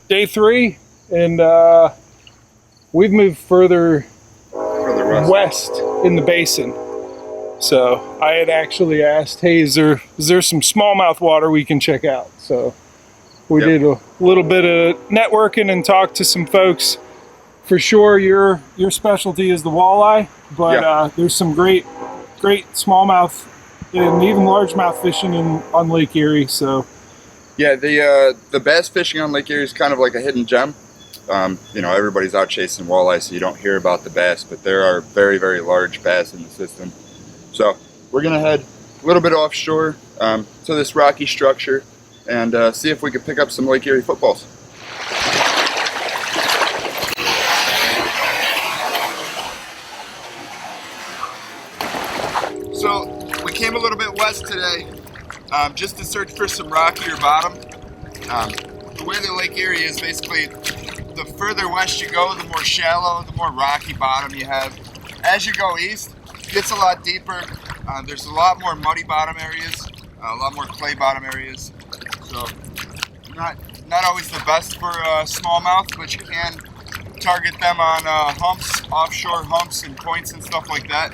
Day 3, and we've moved further west in the basin. So I had actually asked, hey, is there some smallmouth water we can check out? So we did a little bit of networking and talked to some folks. For sure, your specialty is the walleye, but there's some great smallmouth and even largemouth fishing on Lake Erie. So. Yeah, the bass fishing on Lake Erie is kind of like a hidden gem. You know, everybody's out chasing walleye, so you don't hear about the bass, but there are very, very large bass in the system. So we're gonna head a little bit offshore to this rocky structure and see if we can pick up some Lake Erie footballs. So we came a little bit west today. Just to search for some rockier bottom. The way the Lake Erie is, basically, the further west you go, the more shallow, the more rocky bottom you have. As you go east, it gets a lot deeper. There's a lot more muddy bottom areas, a lot more clay bottom areas. So, not always the best for smallmouth, but you can target them on humps, offshore humps and points and stuff like that.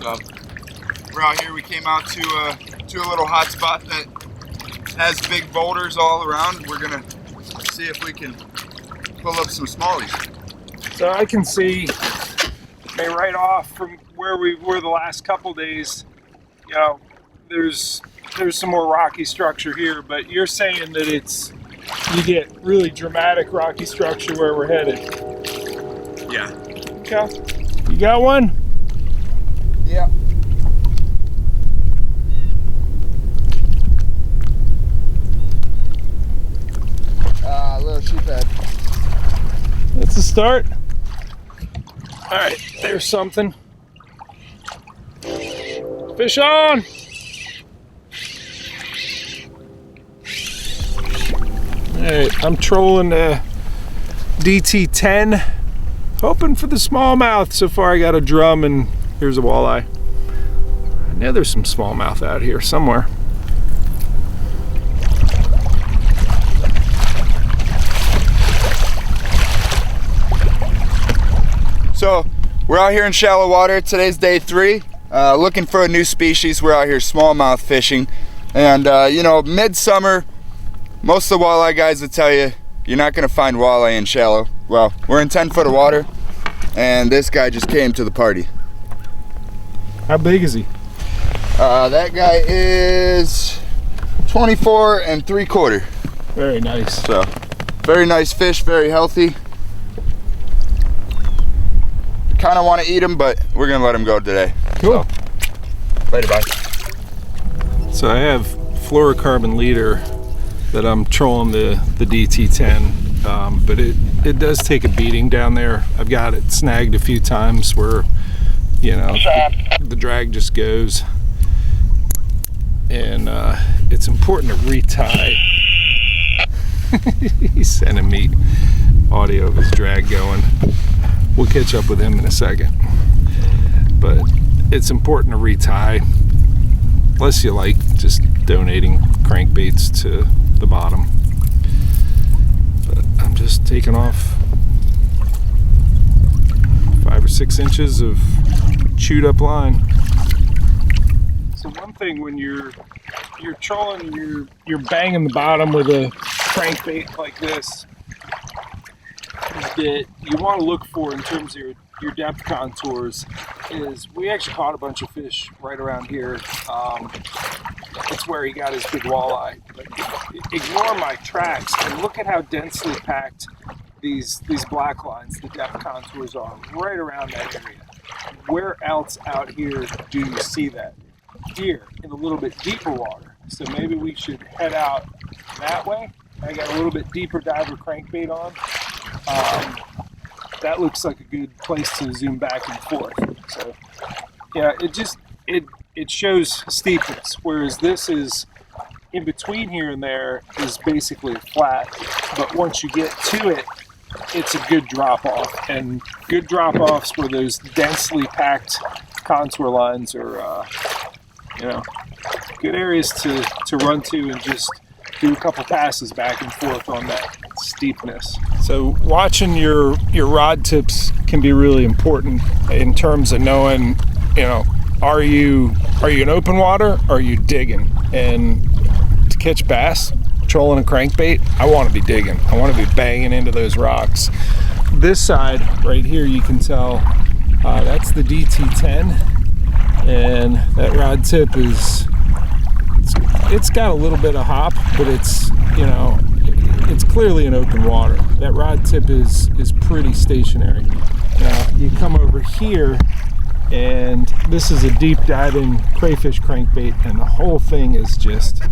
So, we're out here. We came out to a little hot spot that has big boulders all around. We're gonna see if we can pull up some smallies. So I can see right off from where we were the last couple days, you know, there's some more rocky structure here, but you're saying that you get really dramatic rocky structure where we're headed. Yeah. Okay. You got one? Yeah. Little sheepshead. That's a start. All right, there's something. Fish on! All right, I'm trolling the DT10, hoping for the smallmouth. So far I got a drum and here's a walleye. I know there's some smallmouth out here somewhere. So we're out here in shallow water. Today's day 3. Looking for a new species. We're out here smallmouth fishing. And you know, midsummer, most of the walleye guys will tell you, you're not gonna find walleye in shallow. Well, we're in 10 foot of water and this guy just came to the party. How big is he? That guy is 24 3/4. Very nice. So, very nice fish, very healthy. Kind of want to eat him, but we're gonna let him go today. Cool. So, later, bye. So I have fluorocarbon leader that I'm trolling the DT10, but it does take a beating down there. I've got it snagged a few times where, you know, the drag just goes, and it's important to retie. He's sending me audio of his drag going. We'll catch up with him in a second, but it's important to retie, unless you like just donating crankbaits to the bottom. But I'm just taking off 5 or 6 inches of chewed up line. So one thing when you're trolling and you're banging the bottom with a crankbait like this, that you want to look for in terms of your depth contours is, we actually caught a bunch of fish right around here. That's where he got his big walleye. But ignore my tracks and look at how densely packed these black lines, the depth contours are right around that area. Where else out here do you see that? Here in a little bit deeper water. So maybe we should head out that way I got a little bit deeper diver crankbait on. That looks like a good place to zoom back and forth. So yeah, it shows steepness, whereas this is in between here and there is basically flat. But once you get to it, it's a good drop off, and good drop offs where those densely packed contour lines are, good areas to run to and just do a couple passes back and forth on that steepness. So watching your rod tips can be really important in terms of knowing, are you in open water or are you digging? And to catch bass, trolling a crankbait, I want to be digging. I want to be banging into those rocks. This side right here, you can tell that's the DT10, and that rod tip is, it's got a little bit of hop, but it's clearly in open water. That rod tip is pretty stationary. Now you come over here, and this is a deep diving crayfish crankbait, and the whole thing is just,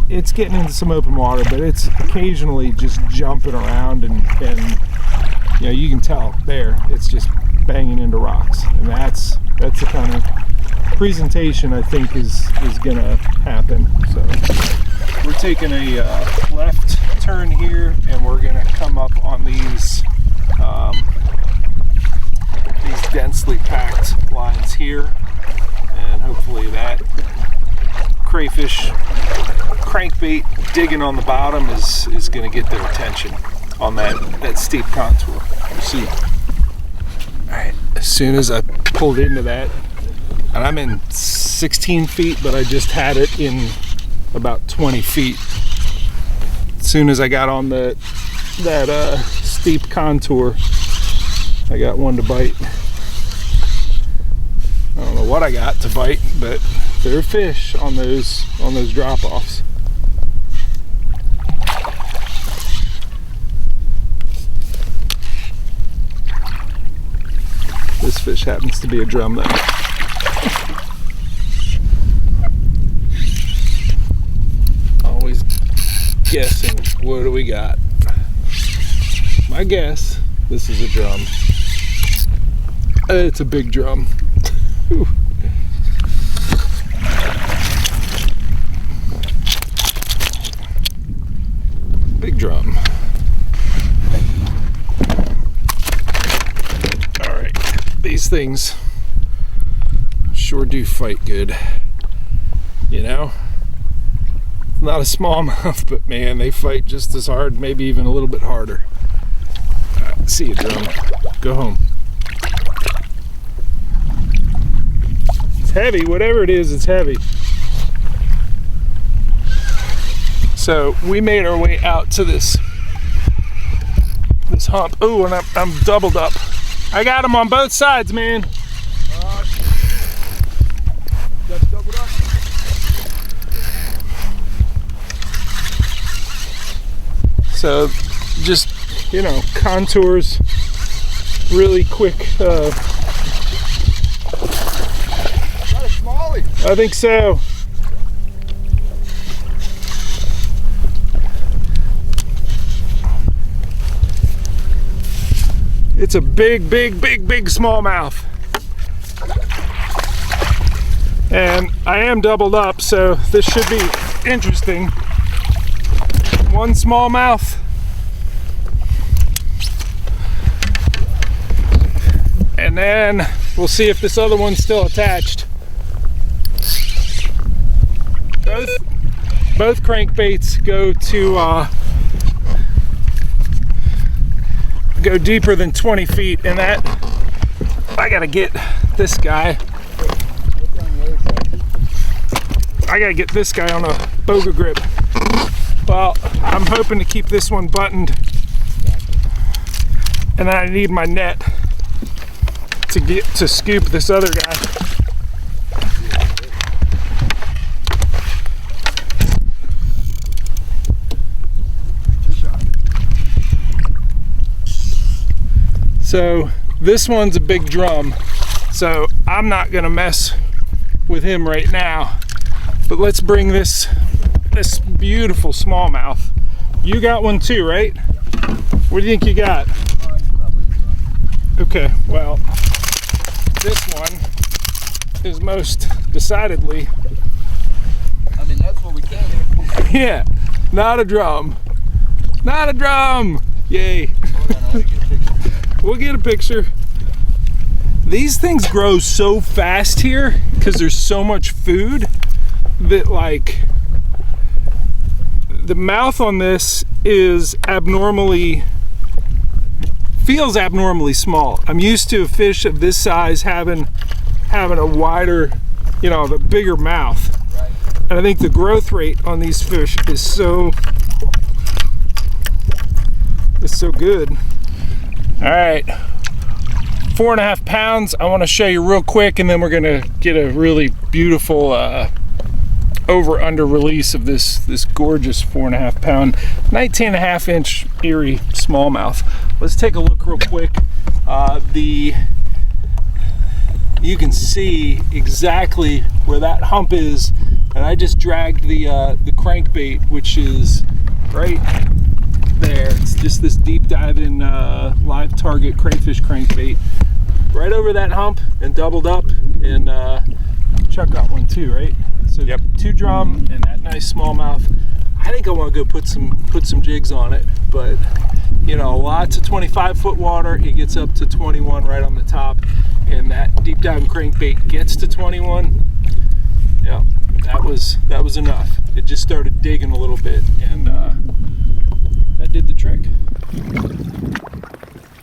it's getting into some open water, but it's occasionally just jumping around, and you can tell there it's just banging into rocks, and that's the kind of presentation I think is gonna happen. So we're taking a left turn here, and we're gonna come up on these densely packed lines here, and hopefully that crayfish crankbait digging on the bottom is going to get their attention on that steep contour. You see, all right, as soon as I pulled into that, and I'm in 16 feet, but I just had it in about 20 feet. As soon as I got on that steep contour, I got one to bite. I don't know what I got to bite, but there are fish on those drop-offs. This fish happens to be a drum though. Always guessing, what do we got? My guess, this is a drum. It's a big drum. Big drum. All right, these things sure do fight good. It's not a smallmouth, but man, they fight just as hard, maybe even a little bit harder. See you, drum. Go home. It's heavy, whatever it is, it's heavy. So we made our way out to this hump. Oh, and I'm doubled up. I got them on both sides, man. That's doubled up. So just, contours, really quick. I think so. It's a big smallmouth. And I am doubled up, so this should be interesting. One smallmouth. And then we'll see if this other one's still attached. Both crankbaits go deeper than 20 feet, and that I gotta get this guy. I gotta get this guy on a boga grip. Well, I'm hoping to keep this one buttoned, and then I need my net to scoop this other guy. So this one's a big drum, so I'm not gonna mess with him right now. But let's bring this this beautiful smallmouth. You got one too, right? What do you think you got? Okay, well, this one is most decidedly. I mean, that's what we came here for. Yeah, not a drum. Not a drum! Yay. Hold on, I want to get a picture. We'll get a picture. These things grow so fast here because there's so much food that, like, the mouth on this is feels abnormally small. I'm used to a fish of this size having a wider, you know, the bigger mouth. Right. And I think the growth rate on these fish is so good. All right, 4.5 pounds. I want to show you real quick, and then we're gonna get a really beautiful over under release of this gorgeous 4.5 pound 19.5 inch Erie smallmouth. Let's take a look real quick. You can see exactly where that hump is, and I just dragged the crankbait, which is right there. It's just this deep diving live target crayfish crankbait right over that hump and doubled up. And Chuck got one too, right? So yep, 2 drum and that nice smallmouth. I think I want to go put some jigs on it, but you know, lots of 25-foot water. It gets up to 21 right on the top, and that deep diving crankbait gets to 21. Yeah, that was enough. It just started digging a little bit, and that did the trick.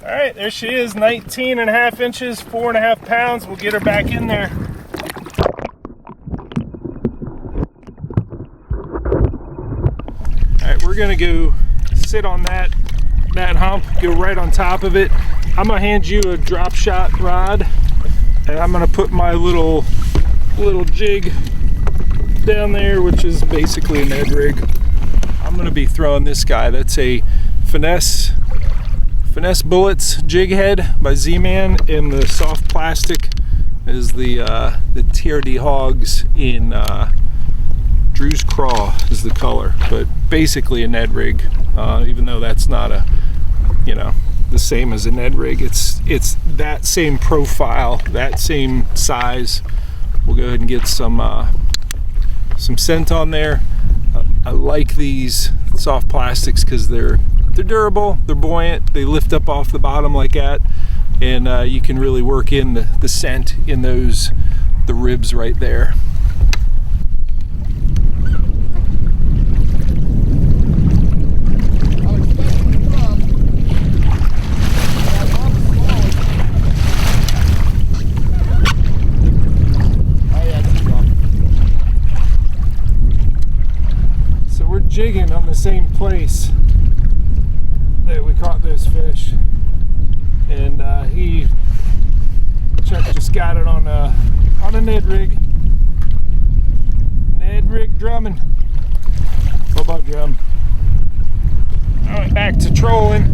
All right, there she is, 19.5 inches, 4.5 pounds. We'll get her back in there. All right, we're gonna go sit on that hump, go right on top of it. I'm gonna hand you a drop shot rod, and I'm gonna put my little jig down there, which is basically a Ned rig. I'm gonna be throwing this guy. That's a Finesse Bullets jig head by Z-Man, and the soft plastic is the TRD Hogs in Drew's Craw is the color, but basically a Ned rig, even though that's not the same as a Ned rig. It's that same profile, that same size. We'll go ahead and get some scent on there. I like these soft plastics because they're durable, they're buoyant, they lift up off the bottom like that, and you can really work in the scent in the ribs right there. Jigging on the same place that we caught those fish, and Chuck just got it on a Ned rig drumming. What about drum? I went back to trolling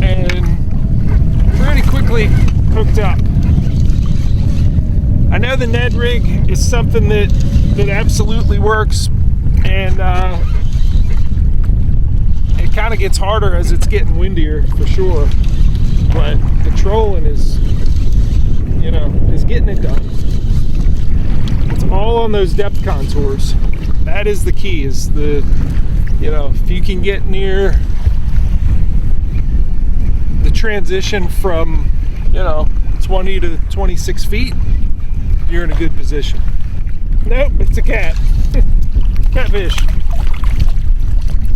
and pretty quickly hooked up. I know the Ned rig is something that absolutely works, and it kind of gets harder as it's getting windier for sure, but the trolling is getting it done. It's all on those depth contours. That is the key, is if you can get near the transition from 20 to 26 feet, you're in a good position. Nope, it's a cat. Catfish.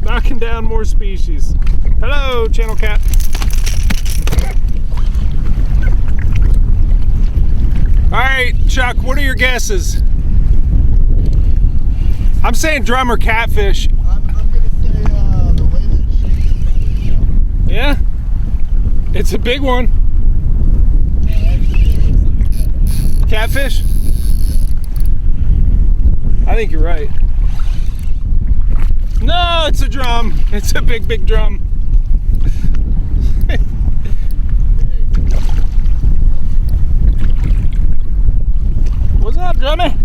Knocking down more species. Hello, channel cat. All right, Chuck, what are your guesses? I'm saying drum or catfish. I'm gonna say the way that it's shaped. Yeah? It's a big one. Catfish? I think you're right. No, it's a drum. It's a big drum. What's up, drummy?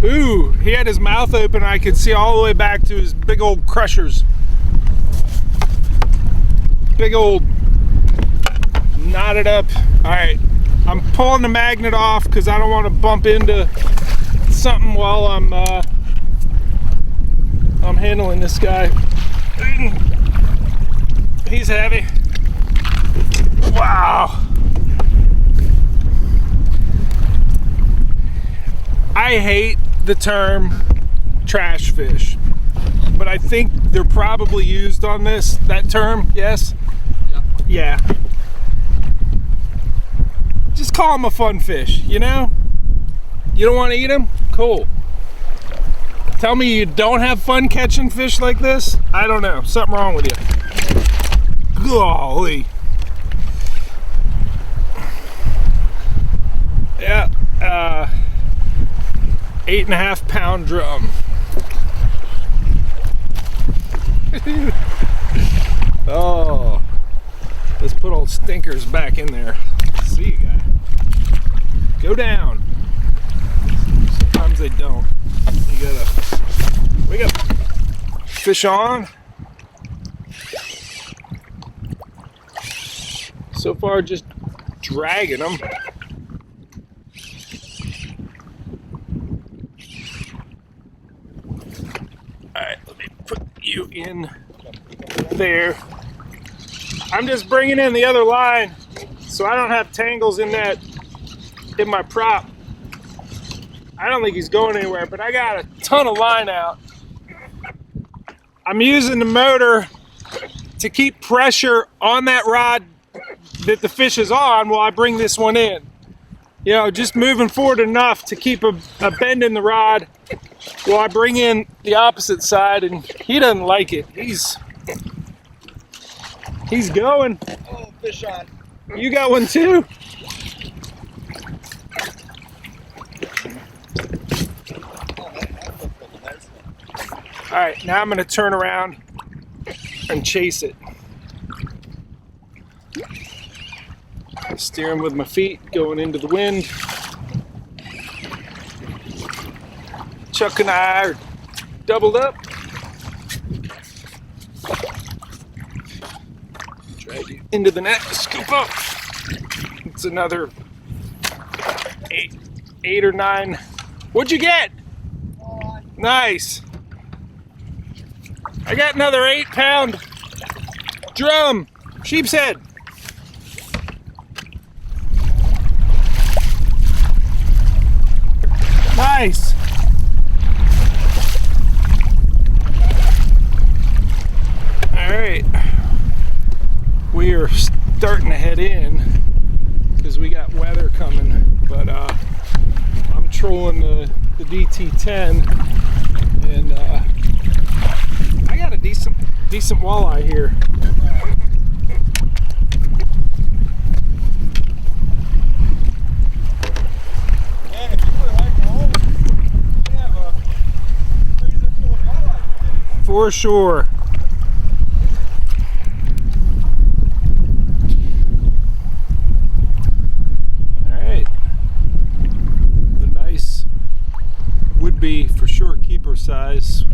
Ooh, he had his mouth open. I could see all the way back to his big old crushers. Big old knotted up. All right, I'm pulling the magnet off because I don't want to bump into something while I'm handling this guy. He's heavy. Wow. I hate the term trash fish, but I think they're probably used on that term, yes? Yep. Yeah. Just call them a fun fish, you know? You don't want to eat them? Cool. Tell me you don't have fun catching fish like this? I don't know. Something wrong with you. Golly. Yeah. 8.5 pound drum. Oh. Let's put old stinkers back in there. See you guy. Go down. Sometimes they don't. You gotta wake up. Fish on. So far just dragging them. Alright, let me put you in there. I'm just bringing in the other line so I don't have tangles in my prop. I don't think he's going anywhere, but I got a ton of line out. I'm using the motor to keep pressure on that rod that the fish is on while I bring this one in. You know, just moving forward enough to keep a bend in the rod while I bring in the opposite side, and he doesn't like it. He's going. Oh, fish on. You got one too? All right, now I'm going to turn around and chase it. Steering with my feet, going into the wind. Chuck and I are doubled up. Drag you into the net, scoop up. It's another eight or nine. What'd you get? Nice. I got another 8 pound drum, sheepshead. Nice. All right. We are starting to head in because we got weather coming, but I'm trolling the DT10, and I got a decent walleye here. Man, if you were like home, you have a freezer full of walleye. For sure. Alright. The nice would be for sure keeper size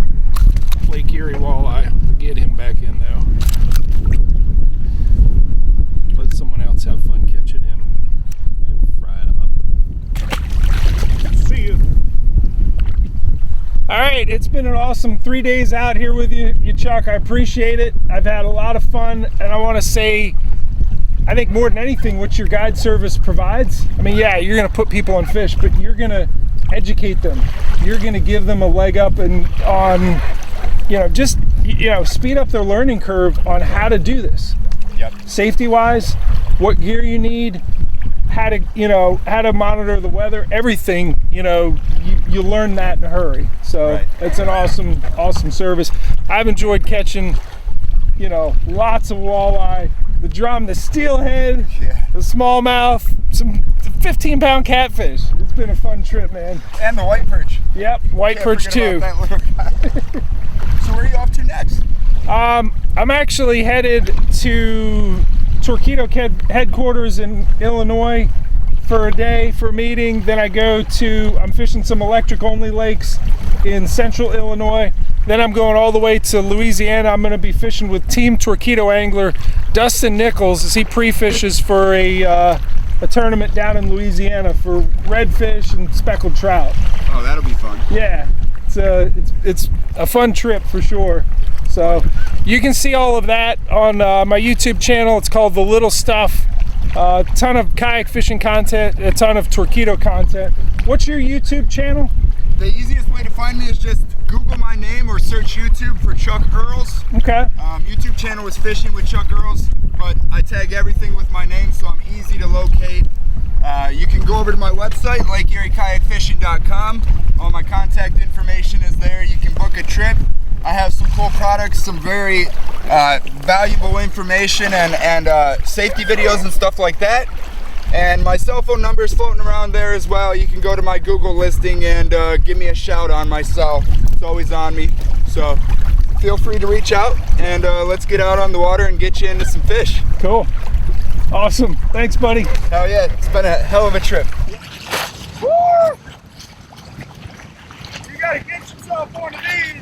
Lake Erie walleye. We'll get him back in though. Let someone else have fun catching him and frying him up. See you. All right, it's been an awesome 3 days out here with you, Chuck. I appreciate it. I've had a lot of fun, and I want to say, I think more than anything, what your guide service provides. I mean, yeah, you're going to put people on fish, but you're going to educate them. You're going to give them a leg up and on, just speed up their learning curve on how to do this. Yep. Safety wise, what gear you need, how to monitor the weather, everything, you learn that in a hurry. So right. It's an awesome service. I've enjoyed catching, lots of walleye, the drum, the steelhead, Yeah. the smallmouth, some 15-pound catfish. It's been a fun trip, man. And the white perch. Yep, white Can't perch forget too. about that little guy. So where are you off to next? I'm actually headed to Torquedo headquarters in Illinois for a day for a meeting. Then I'm fishing some electric only lakes in central Illinois. Then I'm going all the way to Louisiana. I'm going to be fishing with Team Torpedo angler Dustin Nichols as he pre-fishes for a tournament down in Louisiana for redfish and speckled trout. Oh, that'll be fun. Yeah, it's a fun trip for sure. So you can see all of that on my YouTube channel. It's called The Little Stuff. A ton of kayak fishing content, a ton of Torpedo content. What's your YouTube channel? The easiest way to find me is just Google my name or search YouTube for Chuck Earls. Okay. YouTube channel is Fishing with Chuck Earls, but I tag everything with my name, so I'm easy to locate. You can go over to my website, LakeErieKayakFishing.com. All my contact information is there. You can book a trip. I have some cool products, some very valuable information and safety videos and stuff like that. And my cell phone number is floating around there as well. You can go to my Google listing and give me a shout on my cell. It's always on me. So feel free to reach out and let's get out on the water and get you into some fish. Cool. Awesome. Thanks, buddy. Hell yeah. It's been a hell of a trip. Woo! You gotta get yourself one of these.